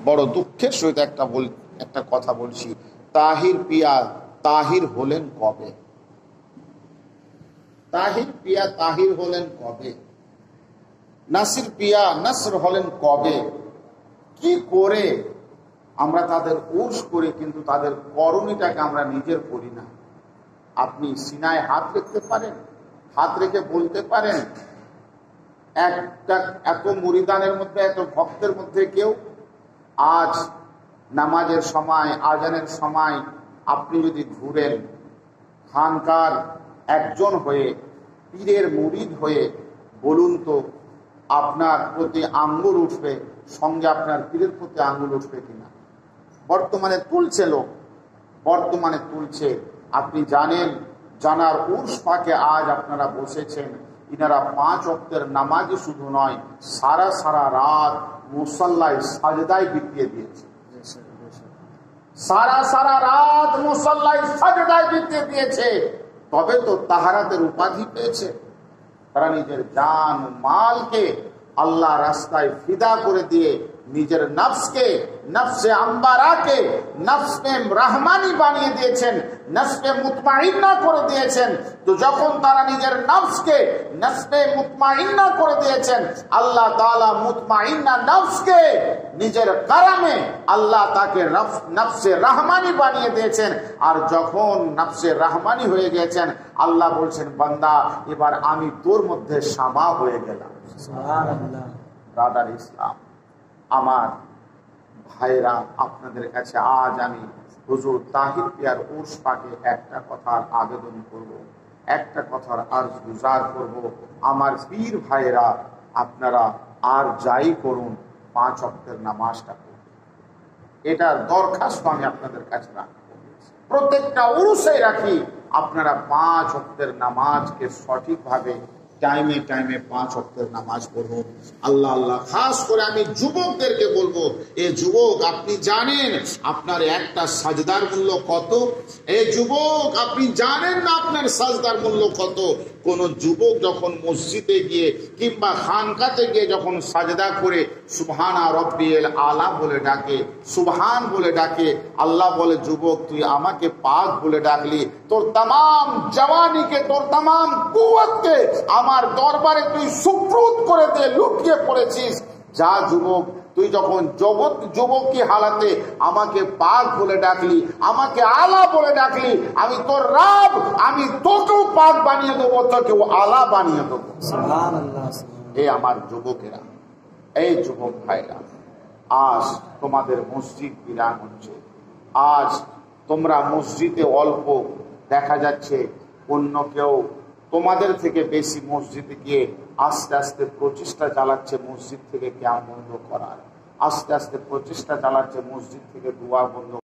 বড় দুঃখের সহিত একটা কথা বলছি, তাহির পিয়া তাহির হলেন কবে? তাহির পিয়া তাহির হলেন কবে? নাসির পিয়া নাসর হলেন কবে? কি করে আমরা তাদের উর্স করি, কিন্তু তাদের করণীটাকে আমরা নিজের করি না। আপনি সিনায় হাত রাখতে পারেন, হাত রেখে বলতে পারেন একটা এত মুরিদানের মধ্যে, এত ভক্তের মধ্যে কেউ আজ নামাজের সময়, আজানের সময় আপনি যদি ঘুরেন, খানকার একজন হয়ে, পীরের মুরিদ হয়ে, বলুন তো আপনার প্রতি আঙ্গুল উঠবে, সঙ্গে আপনার পীরের প্রতি আঙ্গুল উঠবে কিনা? বর্তমানে তুলছে লোক, বর্তমানে তুলছে। আপনি জানেন, জানার উর্স পাকে আজ আপনারা বসেছেন, ইনারা 5 ওয়াক্তের নামাজই শুধু নয়, সারা সারা রাত মুসাল্লায় সাজদায় বিতিয়ে দিয়েছে। সারা সারা রাত মুসাল্লায় সাজদায় বিতিয়ে দিয়েছে, তবে তো তাহারাতের উপাধি পেয়েছে। তারা নিজের জান মালকে আল্লাহ রাস্তায় ফিদা করে দিয়ে নিজের নফসকে, নফসে আম্বারাকে নফসে রহমানি বানিয়ে দিয়েছেন, নফসে মুতমাইন্না করে দিয়েছেন। তো যখন তারা নিজের নফসকে নফসে মুতমাইন্না করে দিয়েছেন, আল্লাহ তাআলা মুতমাইন্না নফসকে নিজের কারামে আল্লাহ তাকে নফসে রহমানি বানিয়ে দিয়েছেন। আর যখন নফসে রহমানি হয়ে গেছেন, আল্লাহ বলছেন, বান্দা এবার আমি তোর মধ্যে শামা হয়ে গেলাম। সুবহানাল্লাহ। ব্রাদার ইসলাম, আমার ভাইরা, আপনাদের কাছে আজ আমি হুজুর তাহির পিয়ার উর্স পাকে একটা কথার আবেদন করব, একটা কথার আরজ গুজার করব। আমার পীর ভাইরা, আপনারা আর যাই করুন, 5 ওয়াক্তের নামাজটা করুন। এটার দরখাস্ত আমি আপনাদের কাছে রাখবো, প্রত্যেকটা উরুসে রাখি, আপনারা 5 ওয়াক্তের নামাজকে সঠিকভাবে টাইমে টাইমে 5 ওয়াক্তের নামাজ পড়বো। আল্লাহ আল্লাহ। খাস করে আমি যুবকদেরকে বলবো, এ যুবক, আপনি জানেন আপনার একটা সাজদার মূল্য কত? এ যুবক, আপনি জানেন না আপনার সাজদার মূল্য কত? কোন যুবক যখন মসজিদে গিয়ে কিংবা খানকাতে গিয়ে যখন সাজদা করে সুবহানা রব্বিল আলা বলে ডাকে, সুবহান বলে ডাকে, আল্লাহ বলে, যুবক তুই আমাকে পাক বলে ডাকলি, তোর তামাম জওয়ানিকে, তোর তামাম কুওয়াতকে আমার দরবারে তুই সুপ্রুত করে দিয়ে লুটিয়ে পড়েছিস। যা যুবক, তুই যখন যুবকী হালাতে আমাকে পাক বলে ডাকলি, আমাকে আলা বলে ডাকলি, আমি তোর রব, আমি তোকেও পাক বানিয়ে দেবো, তোকেও আলা বানিয়ে দেবো। সুবহানাল্লাহ। এই আমার যুবকেরা, এই যুবক ভাইরা, আজ তোমাদের মসজিদ বিরান হচ্ছে। আজ তোমরা মসজিদে অল্প দেখা যাচ্ছে, অন্য কেউ তোমাদের থেকে বেশি মসজিদে গিয়ে আস্তে আস্তে প্রচেষ্টা চালাচ্ছে মসজিদ থেকে কিয়াম বন্ধ করার, আস্তে আস্তে প্রচেষ্টা চালাচ্ছে মসজিদ থেকে দোয়া বন্ধ